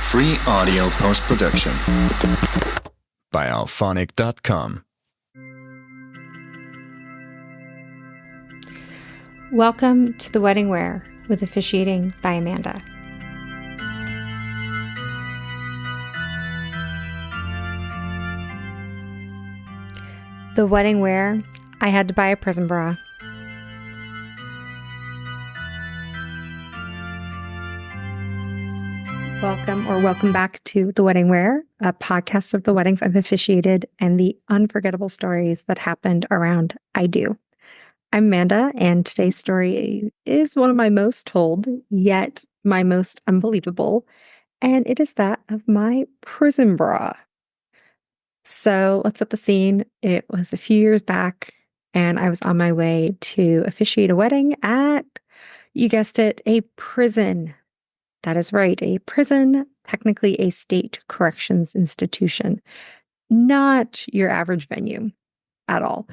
Free audio post-production by alphonic.com. Welcome to The Wedding Wear with officiating by Amanda. The wedding wear, I had to buy a prison bra. Welcome back to The Wedding Wear, a podcast of the weddings I've officiated and the unforgettable stories that happened around I do. I'm Amanda, and today's story is one of my most told, yet my most unbelievable, and it is that of my prison bra. So let's set the scene. It was a few years back, and I was on my way to officiate a wedding at, you guessed it, a prison. That is right, a prison, technically a state corrections institution, not your average venue at all.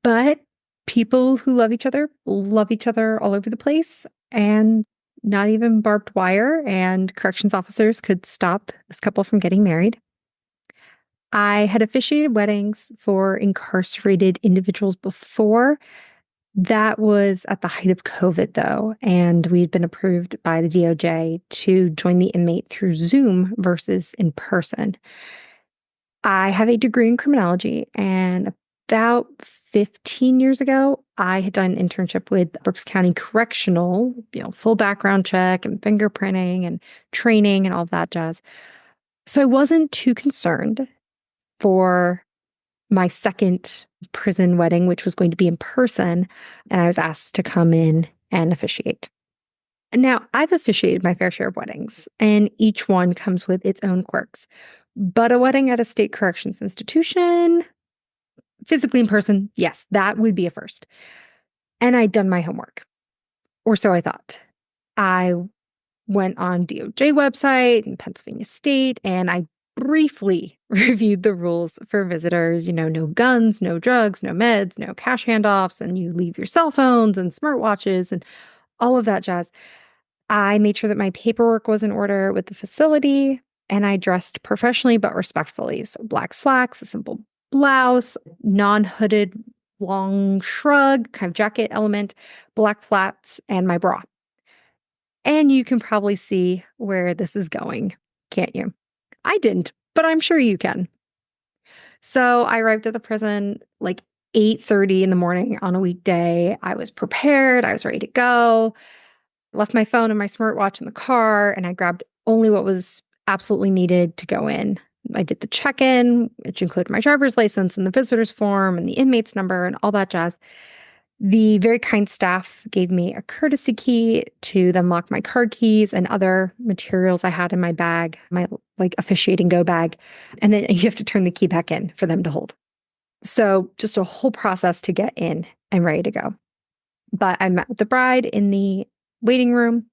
But people who love each other all over the place, and not even barbed wire and corrections officers could stop this couple from getting married. I had officiated weddings for incarcerated individuals before. That was at the height of COVID, though, and we'd been approved by the DOJ to join the inmate through Zoom versus in person. I have a degree in criminology, and about 15 years ago, I had done an internship with Berks County Correctional, full background check and fingerprinting and training and all that jazz. So I wasn't too concerned for my second prison wedding, which was going to be in person, and I was asked to come in and officiate. Now, I've officiated my fair share of weddings, and each one comes with its own quirks. But a wedding at a state corrections institution, physically in person, yes, that would be a first. And I'd done my homework, or so I thought. I went on DOJ website in Pennsylvania State, and I briefly reviewed the rules for visitors, no guns, no drugs, no meds, no cash handoffs, and you leave your cell phones and smartwatches and all of that jazz. I made sure that my paperwork was in order with the facility, and I dressed professionally but respectfully. So black slacks, a simple blouse, non-hooded, long shrug, kind of jacket element, black flats, and my bra. And you can probably see where this is going, can't you? I didn't, but I'm sure you can. So I arrived at the prison like 8:30 in the morning on a weekday. I was prepared. I was ready to go. Left my phone and my smartwatch in the car, and I grabbed only what was absolutely needed to go in. I did the check-in, which included my driver's license and the visitor's form and the inmate's number and all that jazz. The very kind staff gave me a courtesy key to then lock my car keys and other materials I had in my bag, my officiating go bag. And then you have to turn the key back in for them to hold. So just a whole process to get in and ready to go. But I met with the bride in the waiting room,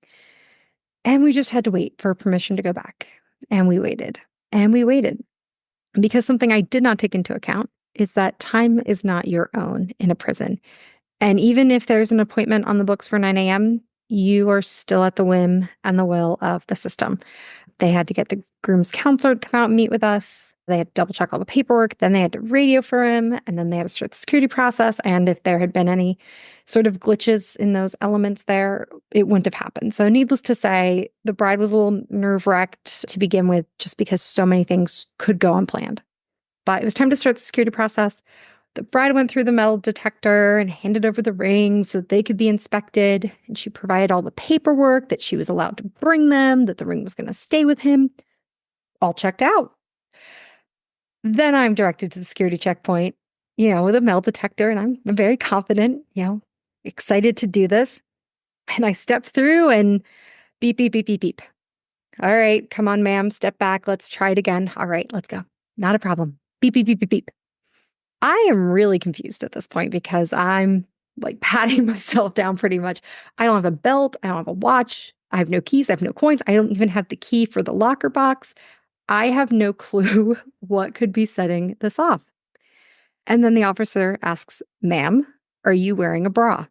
and we just had to wait for permission to go back. And we waited and we waited, because something I did not take into account is that time is not your own in a prison. And even if there's an appointment on the books for 9 a.m., you are still at the whim and the will of the system. They had to get the groom's counselor to come out and meet with us. They had to double check all the paperwork. Then they had to radio for him. And then they had to start the security process. And if there had been any sort of glitches in those elements there, it wouldn't have happened. So needless to say, the bride was a little nerve-wracked to begin with, just because so many things could go unplanned. But it was time to start the security process. The bride went through the metal detector and handed over the rings so that they could be inspected. And she provided all the paperwork that she was allowed to bring them, that the ring was going to stay with him. All checked out. Then I'm directed to the security checkpoint, with a metal detector, and I'm very confident, excited to do this. And I step through and beep, beep, beep, beep, beep. All right, come on, ma'am, step back. Let's try it again. All right, let's go. Not a problem. Beep, beep, beep, beep, beep. I am really confused at this point, because I'm patting myself down pretty much. I don't have a belt. I don't have a watch. I have no keys. I have no coins. I don't even have the key for the locker box. I have no clue what could be setting this off. And then the officer asks, "Ma'am, are you wearing a bra?"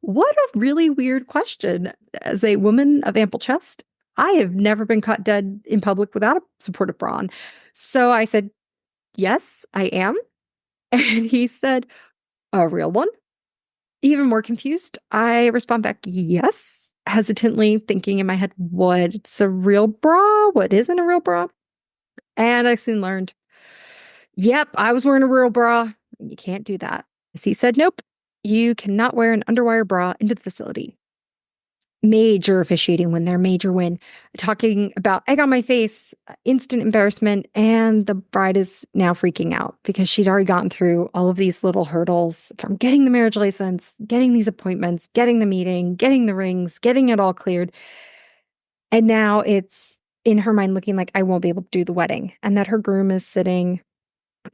What a really weird question. As a woman of ample chest, I have never been caught dead in public without a supportive bra on. So I said, yes, I am. And he said, a real one? Even more confused, I respond back, yes, hesitantly thinking in my head, what's a real bra? What isn't a real bra? And I soon learned, yep, I was wearing a real bra. You can't do that. As he said, nope, you cannot wear an underwire bra into the facility. Major officiating win there, major win. Talking about egg on my face, instant embarrassment, and the bride is now freaking out because she'd already gotten through all of these little hurdles from getting the marriage license, getting these appointments, getting the meeting, getting the rings, getting it all cleared. And now it's in her mind looking like I won't be able to do the wedding, and that her groom is sitting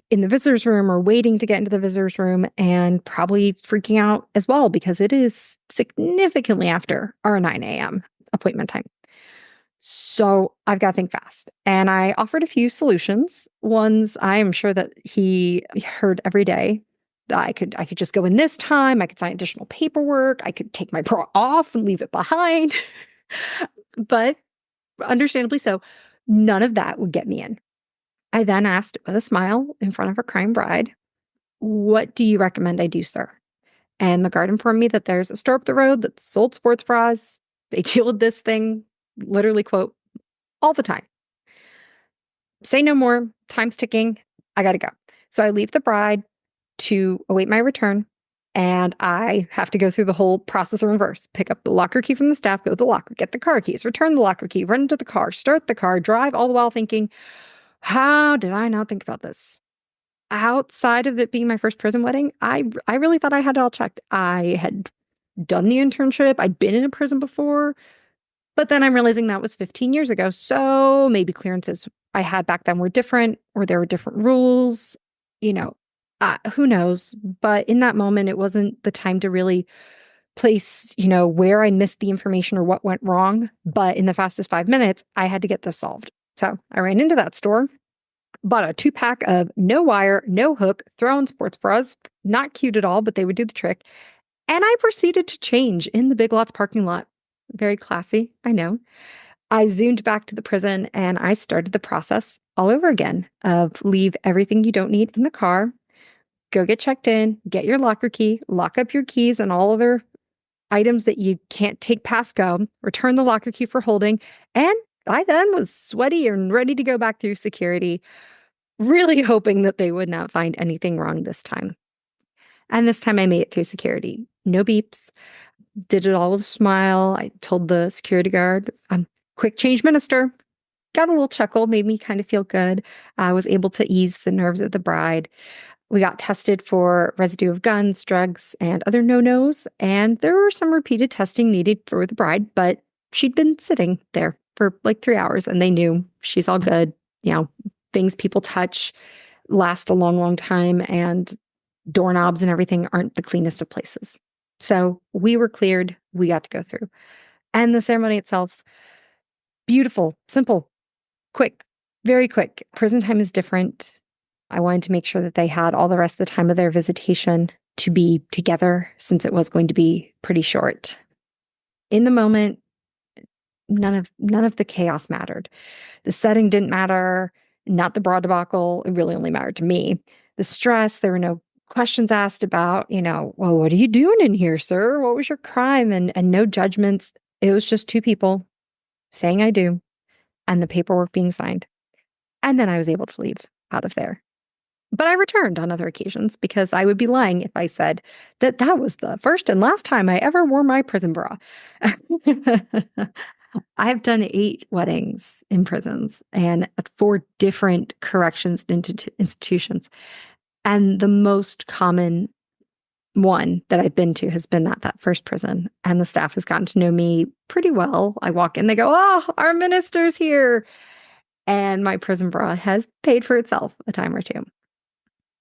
in the visitor's room or waiting to get into the visitor's room and probably freaking out as well because it is significantly after our 9 a.m. appointment time. So I've got to think fast. And I offered a few solutions. Ones I am sure that he heard every day. I could just go in this time. I could sign additional paperwork. I could take my bra off and leave it behind. But understandably so, none of that would get me in. I then asked with a smile in front of her crying bride, what do you recommend I do, sir? And the guard informed me that there's a store up the road that sold sports bras. They deal with this thing, literally, quote, all the time. Say no more. Time's ticking. I got to go. So I leave the bride to await my return. And I have to go through the whole process in reverse. Pick up the locker key from the staff, go to the locker, get the car keys, return the locker key, run into the car, start the car, drive, all the while thinking, how did I not think about this? Outside of it being my first prison wedding, I really thought I had it all checked. I had done the internship. I'd been in a prison before. But then I'm realizing that was 15 years ago. So maybe clearances I had back then were different, or there were different rules. You know, who knows? But in that moment, it wasn't the time to really place, where I missed the information or what went wrong. But in the fastest 5 minutes, I had to get this solved. So I ran into that store, bought a 2-pack of no wire, no hook, throw-on sports bras. Not cute at all, but they would do the trick. And I proceeded to change in the Big Lots parking lot. Very classy, I know. I zoomed back to the prison and I started the process all over again of leave everything you don't need in the car, go get checked in, get your locker key, lock up your keys and all other items that you can't take past go, return the locker key for holding, and I then was sweaty and ready to go back through security, really hoping that they would not find anything wrong this time. And this time I made it through security. No beeps. Did it all with a smile. I told the security guard, I'm quick change minister. Got a little chuckle, made me kind of feel good. I was able to ease the nerves of the bride. We got tested for residue of guns, drugs, and other no-nos. And there were some repeated testing needed for the bride, but she'd been sitting there for like 3 hours and they knew she's all good. Things people touch last a long, long time, and doorknobs and everything aren't the cleanest of places. So we were cleared. We got to go through. And the ceremony itself, beautiful, simple, quick, very quick. Prison time is different. I wanted to make sure that they had all the rest of the time of their visitation to be together since it was going to be pretty short. In the moment, none of the chaos mattered. The setting didn't matter, not the bra debacle. It really only mattered to me. The stress, there were no questions asked about, well, what are you doing in here, sir? What was your crime? And no judgments. It was just two people saying I do and the paperwork being signed. And then I was able to leave out of there. But I returned on other occasions because I would be lying if I said that that was the first and last time I ever wore my prison bra. I have done 8 weddings in prisons and at 4 different corrections institutions. And the most common one that I've been to has been at that first prison. And the staff has gotten to know me pretty well. I walk in, they go, oh, our minister's here. And my prison bra has paid for itself a time or two.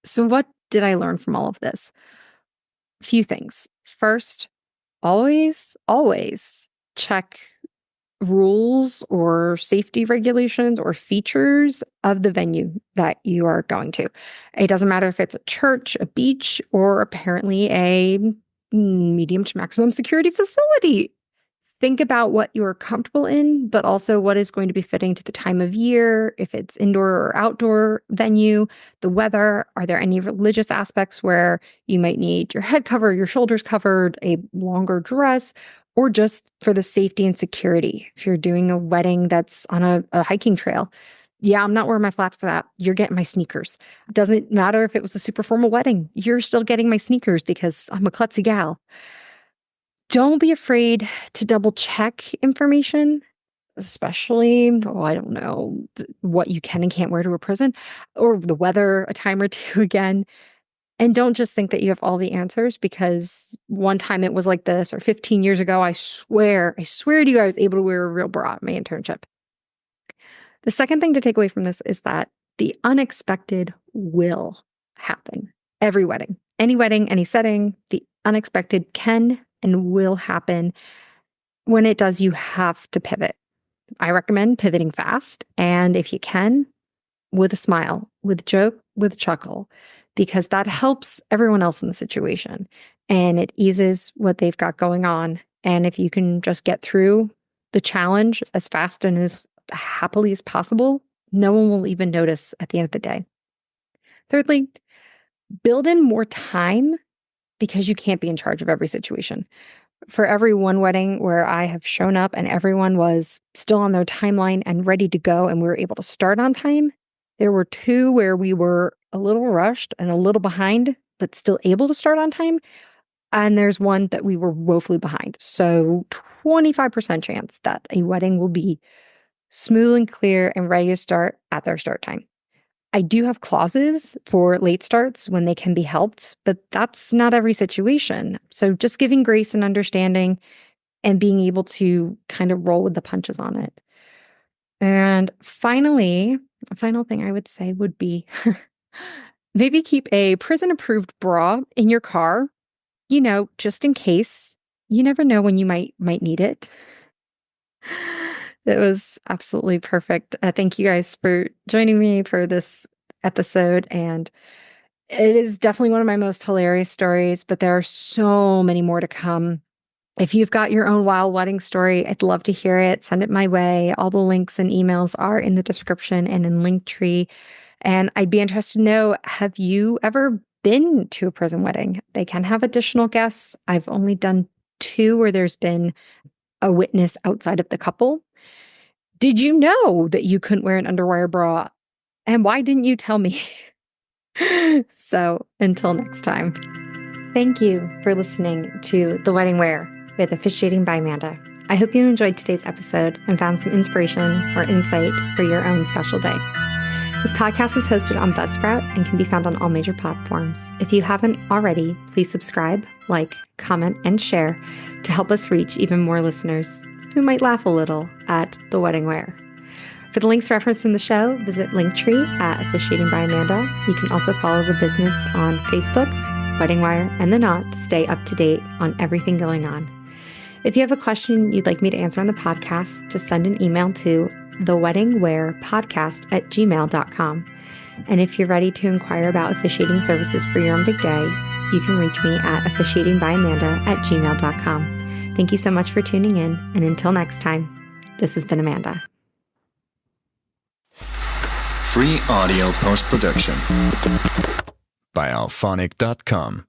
So what did I learn from all of this? A few things. First, always check rules or safety regulations or features of the venue that you are going to. It doesn't matter if it's a church, a beach, or apparently a medium to maximum security facility. think about what you're comfortable in, but also what is going to be fitting to the time of year, if it's indoor or outdoor venue, the weather. Are there any religious aspects where you might need your head covered, your shoulders covered, a longer dress, or just for the safety and security? If you're doing a wedding that's on a hiking trail, yeah, I'm not wearing my flats for that. You're getting my sneakers. Doesn't matter if it was a super formal wedding. You're still getting my sneakers because I'm a klutzy gal. Don't be afraid to double check information, especially, I don't know, what you can and can't wear to a prison or the weather a time or two again. And don't just think that you have all the answers because one time it was like this or 15 years ago, I swear to you, I was able to wear a real bra at my internship. The second thing to take away from this is that the unexpected will happen. Every wedding, any setting, the unexpected can and will happen. When it does, you have to pivot. I recommend pivoting fast. And if you can, with a smile, with a joke, with a chuckle, because that helps everyone else in the situation and it eases what they've got going on. And if you can just get through the challenge as fast and as happily as possible, no one will even notice at the end of the day. Thirdly, build in more time because you can't be in charge of every situation. For every one wedding where I have shown up and everyone was still on their timeline and ready to go and we were able to start on time, there were 2 where we were a little rushed and a little behind, but still able to start on time. And there's one that we were woefully behind. So 25% chance that a wedding will be smooth and clear and ready to start at their start time. I do have clauses for late starts when they can be helped, but that's not every situation. So just giving grace and understanding and being able to kind of roll with the punches on it. And finally, a final thing I would say would be maybe keep a prison-approved bra in your car, just in case. You never know when you might need it. It was absolutely perfect. Thank you guys for joining me for this episode. And it is definitely one of my most hilarious stories, but there are so many more to come. If you've got your own wild wedding story, I'd love to hear it. Send it my way. All the links and emails are in the description and in Linktree. And I'd be interested to know, have you ever been to a prison wedding? They can have additional guests. I've only done 2 where there's been a witness outside of the couple. Did you know that you couldn't wear an underwire bra? And why didn't you tell me? So until next time, thank you for listening to The Wedding Wear with Officiating by Amanda. I hope you enjoyed today's episode and found some inspiration or insight for your own special day. This podcast is hosted on Buzzsprout and can be found on all major platforms. If you haven't already, please subscribe, like, comment, and share to help us reach even more listeners who might laugh a little at The Wedding Wear. For the links referenced in the show, visit Linktree at Officiating by Amanda. You can also follow the business on Facebook, Wedding Wire, and The Knot to stay up to date on everything going on. If you have a question you'd like me to answer on the podcast, just send an email to theweddingwearpodcast@gmail.com. And if you're ready to inquire about officiating services for your own big day, you can reach me at officiatingbyamanda@gmail.com. Thank you so much for tuning in, and until next time, this has been Amanda. Free audio post-production by elphonic.com.